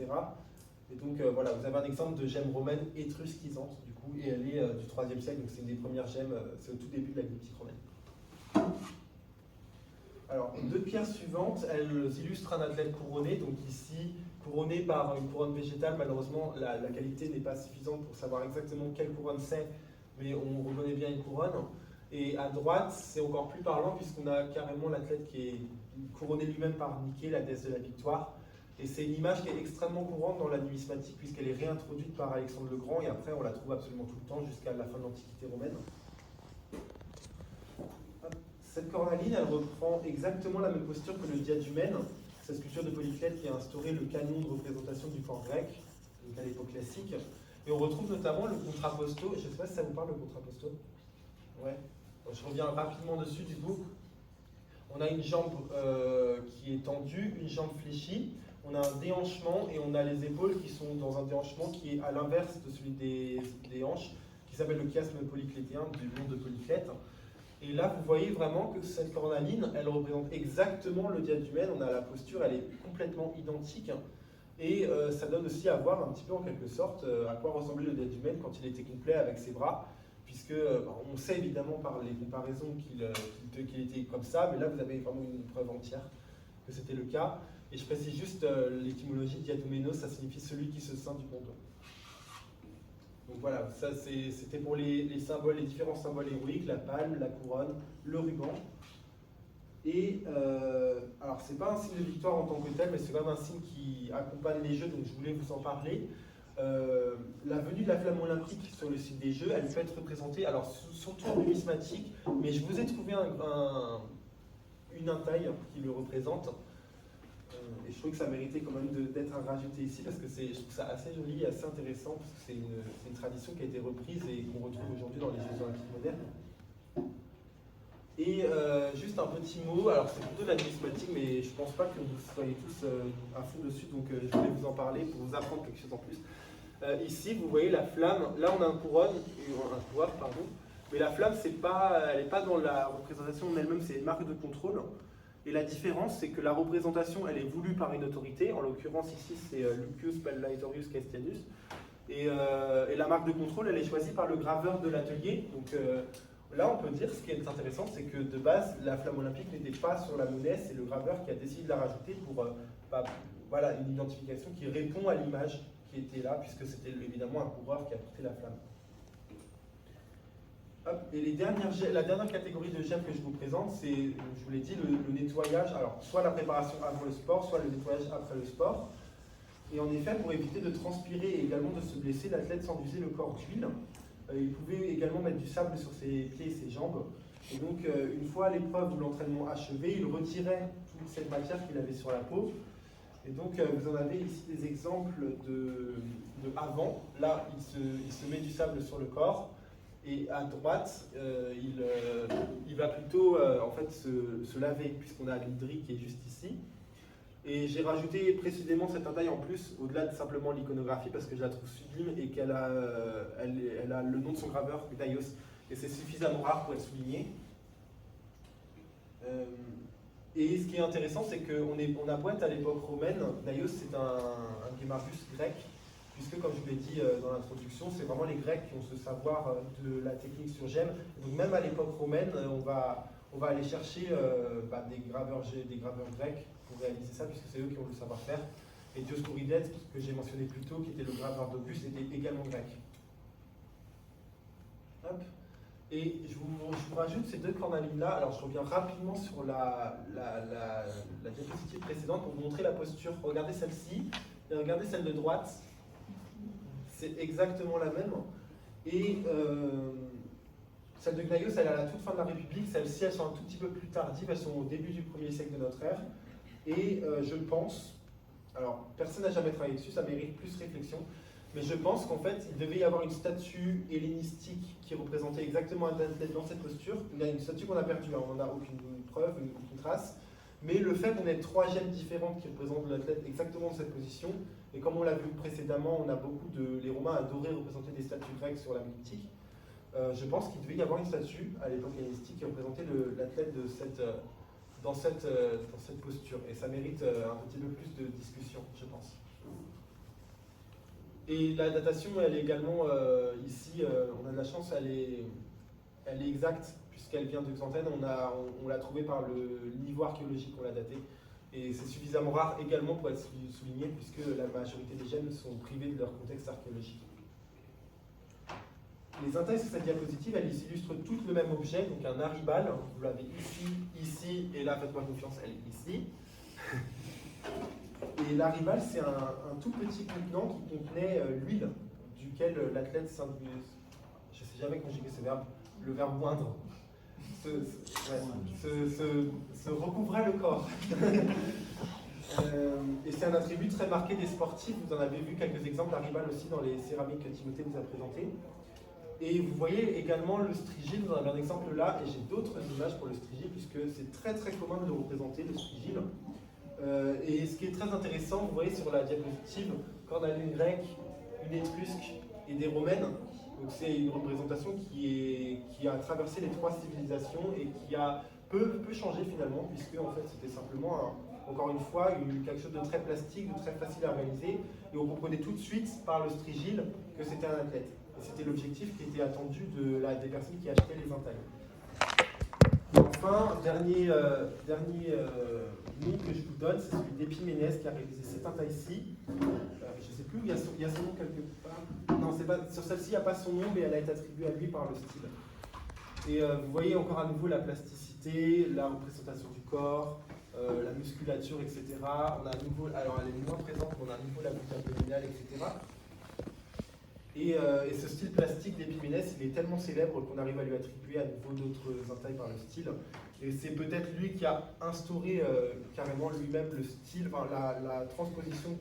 Et donc voilà, vous avez un exemple de gemme romaine étrusquisante, du coup, et elle est du IIIe siècle, donc c'est une des premières gemmes, c'est au tout début de la glyptique romaine. Alors, les deux pierres suivantes, elles illustrent un athlète couronné, donc ici, couronné par une couronne végétale. Malheureusement, la qualité n'est pas suffisante pour savoir exactement quelle couronne c'est, mais on reconnaît bien une couronne. Et à droite, c'est encore plus parlant, puisqu'on a carrément l'athlète qui est couronné lui-même par Nike, la déesse de la victoire. Et c'est une image qui est extrêmement courante dans la numismatique, puisqu'elle est réintroduite par Alexandre le Grand, et après on la trouve absolument tout le temps jusqu'à la fin de l'Antiquité romaine. Cette cornaline, elle reprend exactement la même posture que le diadumène, cette sculpture de Polyclète qui a instauré le canon de représentation du corps grec, donc à l'époque classique. Et on retrouve notamment le contrapposto. Je ne sais pas si ça vous parle, le contrapposto. Ouais. Donc, je reviens rapidement dessus du coup. On a une jambe qui est tendue, une jambe fléchie, on a un déhanchement et on a les épaules qui sont dans un déhanchement qui est à l'inverse de celui des hanches, qui s'appelle le chiasme polyclétien du nom de Polyclète. Et là, vous voyez vraiment que cette cornaline, elle représente exactement le diadumène. On a la posture, elle est complètement identique. Et ça donne aussi à voir un petit peu en quelque sorte à quoi ressemblait le diadumène quand il était complet avec ses bras. Puisque on sait évidemment par les comparaisons qu'il était comme ça, mais là vous avez vraiment une preuve entière que c'était le cas. Et je précise juste l'étymologie diaduménos, ça signifie celui qui se ceint du ponton. Donc voilà, ça c'était pour les symboles, les différents symboles héroïques, la palme, la couronne, le ruban. Et alors c'est pas un signe de victoire en tant que tel, mais c'est quand même un signe qui accompagne les jeux, donc je voulais vous en parler. La venue de la flamme olympique sur le site des Jeux, elle peut être représentée, alors surtout en numismatique, mais je vous ai trouvé une entaille qui le représente. Et je trouve que ça méritait quand même d'être rajouté ici parce que je trouve ça assez joli et assez intéressant parce que c'est une tradition qui a été reprise et qu'on retrouve aujourd'hui dans les Jeux olympiques modernes. Et juste un petit mot, alors c'est plutôt de la numismatique, mais je pense pas que vous soyez tous à fond dessus, donc je voulais vous en parler pour vous apprendre quelque chose en plus. Ici, vous voyez la flamme, là on a un couronne, un coureur, pardon, mais la flamme, elle n'est pas dans la représentation en elle-même, c'est une marque de contrôle. Et la différence, c'est que la représentation, elle est voulue par une autorité, en l'occurrence ici c'est Lucius Pallatorius Castianus, et la marque de contrôle, elle est choisie par le graveur de l'atelier. Donc là, on peut dire, ce qui est intéressant, c'est que de base, la flamme olympique n'était pas sur la monnaie, c'est le graveur qui a décidé de la rajouter pour voilà, une identification qui répond à l'image qui était là, puisque c'était évidemment un coureur qui a porté la flamme. Hop, et la dernière catégorie de gemmes que je vous présente, c'est, je vous l'ai dit, le nettoyage, alors soit la préparation avant le sport, soit le nettoyage après le sport. Et en effet, pour éviter de transpirer et également de se blesser, l'athlète s'enduisait le corps d'huile. Il pouvait également mettre du sable sur ses pieds et ses jambes. Et donc, une fois l'épreuve ou l'entraînement achevé, il retirait toute cette matière qu'il avait sur la peau. Et donc, vous en avez ici des exemples de avant. Là, il se met du sable sur le corps. Et à droite, il va plutôt en fait, se laver, puisqu'on a l'hydrie qui est juste ici. Et j'ai rajouté précisément cette entaille en plus, au-delà de simplement l'iconographie, parce que je la trouve sublime et qu'elle a, elle a le nom de son graveur, Gnaios. Et c'est suffisamment rare pour être souligné. Et ce qui est intéressant, c'est qu'on a beau être à l'époque romaine, Gnaios c'est un guémardus grec, puisque comme je vous l'ai dit dans l'introduction, c'est vraiment les Grecs qui ont ce savoir de la technique sur gemme. Donc même à l'époque romaine, on va aller chercher des graveurs grecs pour réaliser ça, puisque c'est eux qui ont le savoir-faire. Et Dioscorides, que j'ai mentionné plus tôt, qui était le graveur d'Auguste, était également grec. Hop. Et je vous rajoute ces deux cornalines-là. Alors je reviens rapidement sur la diapositive précédente pour vous montrer la posture. Regardez celle-ci et regardez celle de droite. C'est exactement la même. Et celle de Gnaios, elle est à la toute fin de la République. Celles-ci, elles sont un tout petit peu plus tardives. Elles sont au début du 1er siècle de notre ère. Et je pense, alors personne n'a jamais travaillé dessus, ça mérite plus réflexion, mais je pense qu'en fait, il devait y avoir une statue hellénistique qui représentait exactement un athlète dans cette posture. Il y a une statue qu'on a perdue, hein, on n'a aucune preuve, aucune trace. Mais le fait qu'on ait trois gemmes différentes qui représentent l'athlète exactement dans cette position, et comme on l'a vu précédemment, on a beaucoup les Romains adoraient représenter des statues grecques sur la mythique. Je pense qu'il devait y avoir une statue à l'époque hellénistique qui représentait l'athlète dans cette posture. Et ça mérite un petit peu plus de discussion, je pense. Et la datation, elle est également ici, on a de la chance, elle elle est exacte, puisqu'elle vient de Xanthène. On l'a trouvée par le niveau archéologique, on l'a datée. Et c'est suffisamment rare également pour être souligné, puisque la majorité des gemmes sont privées de leur contexte archéologique. Les intailles sur cette diapositive, elles illustrent toutes le même objet, donc un aribal. Vous l'avez ici, ici, et là, faites-moi confiance, elle est ici. Et l'aribal, c'est un tout petit contenant qui contenait l'huile, duquel l'athlète s'imbue. Je ne sais jamais conjuguer ce verbe, le verbe moindre. Se recouvrait le corps. Et c'est un attribut très marqué des sportifs. Vous en avez vu quelques exemples d'aribal aussi dans les céramiques que Timothée nous a présentées. Et vous voyez également le strigile, vous en avez un exemple là, et j'ai d'autres images pour le strigile, puisque c'est très très commun de le représenter, le strigile. Et ce qui est très intéressant, vous voyez sur la diapositive, quand on a une grecque, une étrusque et des romaines, donc c'est une représentation qui a traversé les trois civilisations et qui a peu changé finalement, puisque en fait c'était simplement, encore une fois, quelque chose de très plastique, de très facile à réaliser, et on comprenait tout de suite par le strigile que c'était un athlète. Et c'était l'objectif qui était attendu des personnes qui achetaient les intailles. Et enfin, dernier nom que je vous donne, c'est celui d'Épiménès qui a réalisé cette intaille-ci. Je ne sais plus, il y a son nom quelque part. Non, pas, sur celle-ci, il n'y a pas son nom, mais elle a été attribuée à lui par le style. Et vous voyez encore à nouveau la plasticité, la représentation du corps, la musculature, etc. On a à nouveau, alors elle est moins présente, mais on a à nouveau la voûte abdominale, etc. Et ce style plastique d'Épiménès, il est tellement célèbre qu'on arrive à lui attribuer à nouveau d'autres intailles par le style. Et c'est peut-être lui qui a instauré carrément lui-même le style, enfin, la transposition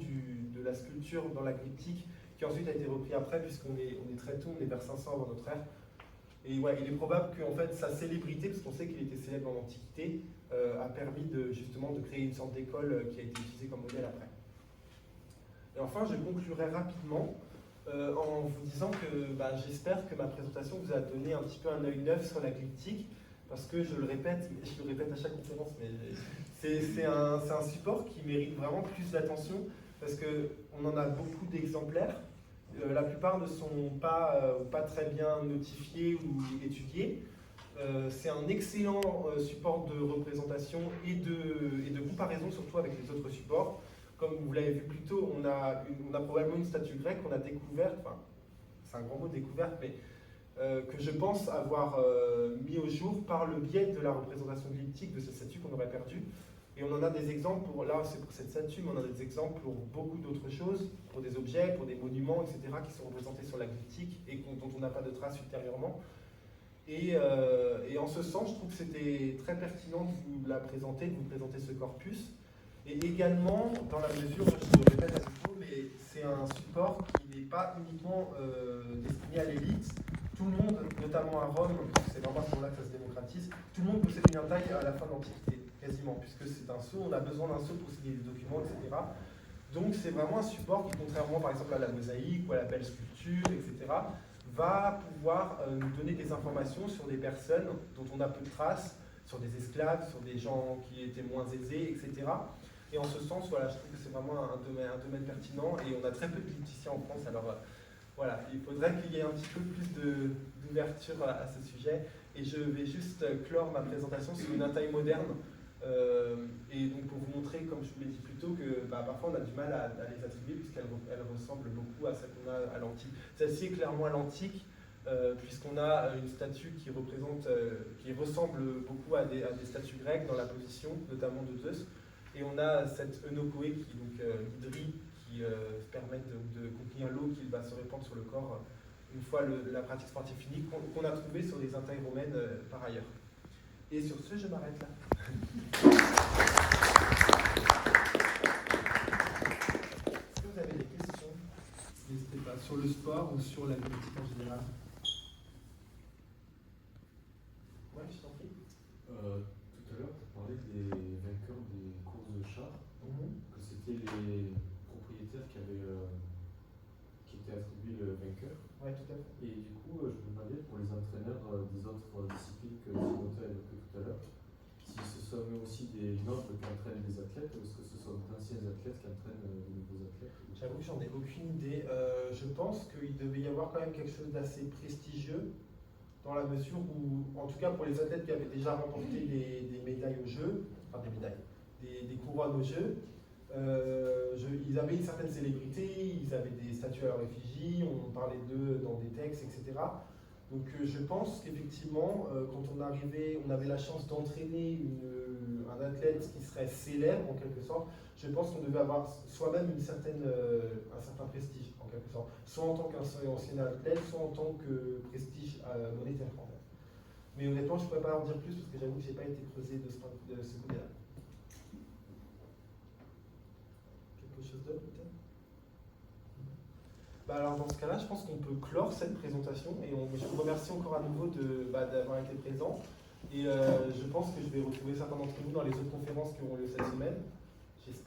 de la sculpture dans la glyptique, qui ensuite a été repris après, puisqu'on est très tôt, on est vers 500 avant notre ère. Et ouais, il est probable que en fait, sa célébrité, parce qu'on sait qu'il était célèbre en Antiquité, a permis justement de créer une sorte d'école qui a été utilisée comme modèle après. Et enfin, je conclurai rapidement en vous disant que j'espère que ma présentation vous a donné un petit peu un œil neuf sur la glyptique, parce que je le répète à chaque conférence, mais c'est un support qui mérite vraiment plus d'attention, parce qu'on en a beaucoup d'exemplaires. La plupart ne sont pas très bien notifiés ou étudiés. C'est un excellent support de représentation et de comparaison, surtout avec les autres supports. Comme vous l'avez vu plus tôt, on a probablement une statue grecque qu'on a découverte, enfin, c'est un grand mot découverte, mais que je pense avoir mis au jour par le biais de la représentation glyptique de cette statue qu'on aurait perdue. Et on en a des exemples, là c'est pour cette statue, mais on en a des exemples pour beaucoup d'autres choses, pour des objets, pour des monuments, etc., qui sont représentés sur la glyptique et dont on n'a pas de traces ultérieurement. Et en ce sens, je trouve que c'était très pertinent de vous la présenter, de vous présenter ce corpus. Et également, dans la mesure, je le répète à nouveau, mais c'est un support qui n'est pas uniquement destiné à l'élite. Tout le monde, notamment à Rome, c'est vraiment à ce moment-là que ça se démocratise, tout le monde possède une intaille à la fin de l'Antiquité, quasiment, puisque c'est un sceau, on a besoin d'un sceau pour signer des documents, etc. Donc c'est vraiment un support qui, contrairement par exemple à la mosaïque ou à la belle sculpture, etc., va pouvoir nous donner des informations sur des personnes dont on a peu de traces, sur des esclaves, sur des gens qui étaient moins aisés, etc. Et en ce sens, voilà, je trouve que c'est vraiment un domaine pertinent et on a très peu de glypticiens en France, alors voilà, il faudrait qu'il y ait un petit peu plus d'ouverture à ce sujet. Et je vais juste clore ma présentation sur une intaille moderne. Et donc pour vous montrer, comme je vous l'ai dit plus tôt, que parfois on a du mal à les attribuer puisqu'elles ressemblent beaucoup à celles qu'on a à l'antique. Celle-ci est clairement à l'antique, puisqu'on a une statue qui ressemble beaucoup à des statues grecques dans la position, notamment de Zeus. Et on a cette Eunokoé, qui donc l'hydrie, qui permet de contenir l'eau qui va se répandre sur le corps une fois la pratique sportive finie, qu'on a trouvé sur les intailles romaines par ailleurs. Et sur ce, je m'arrête là. Est-ce que vous avez des questions? N'hésitez pas, sur le sport ou sur la politique en général. Oui, je t'en prie. Tout à l'heure, tu parlais des vainqueurs des courses de chars, que c'était les propriétaires qui étaient attribués le vainqueur. Oui, tout à fait. Et du coup, je me demandais pour les entraîneurs des autres disciplines que Timothée a évoquées tout à l'heure, si ce sont aussi des nobles qui entraînent des athlètes, ou est-ce que ce sont d'anciens athlètes qui entraînent de nouveaux athlètes? J'avoue que j'en ai aucune idée. Je pense qu'il devait y avoir quand même quelque chose d'assez prestigieux, dans la mesure où, en tout cas pour les athlètes qui avaient déjà remporté des médailles aux Jeux, enfin des médailles, des couronnes aux Jeux, ils avaient une certaine célébrité, ils avaient des statues à leur effigie, on parlait d'eux dans des textes, etc. Donc je pense qu'effectivement, quand on avait la chance d'entraîner un athlète qui serait célèbre en quelque sorte, je pense qu'on devait avoir soi-même un certain prestige en quelque sorte, soit en tant qu'ancien athlète, soit en tant que prestige monétaire en fait. Mais honnêtement, je ne pourrais pas en dire plus parce que j'avoue que je n'ai pas été creusé de ce côté-là. Quelque chose d'autre peut-être? Alors dans ce cas-là, je pense qu'on peut clore cette présentation et je vous remercie encore à nouveau d'avoir été présent. Et je pense que je vais retrouver certains d'entre vous dans les autres conférences qui auront lieu cette semaine.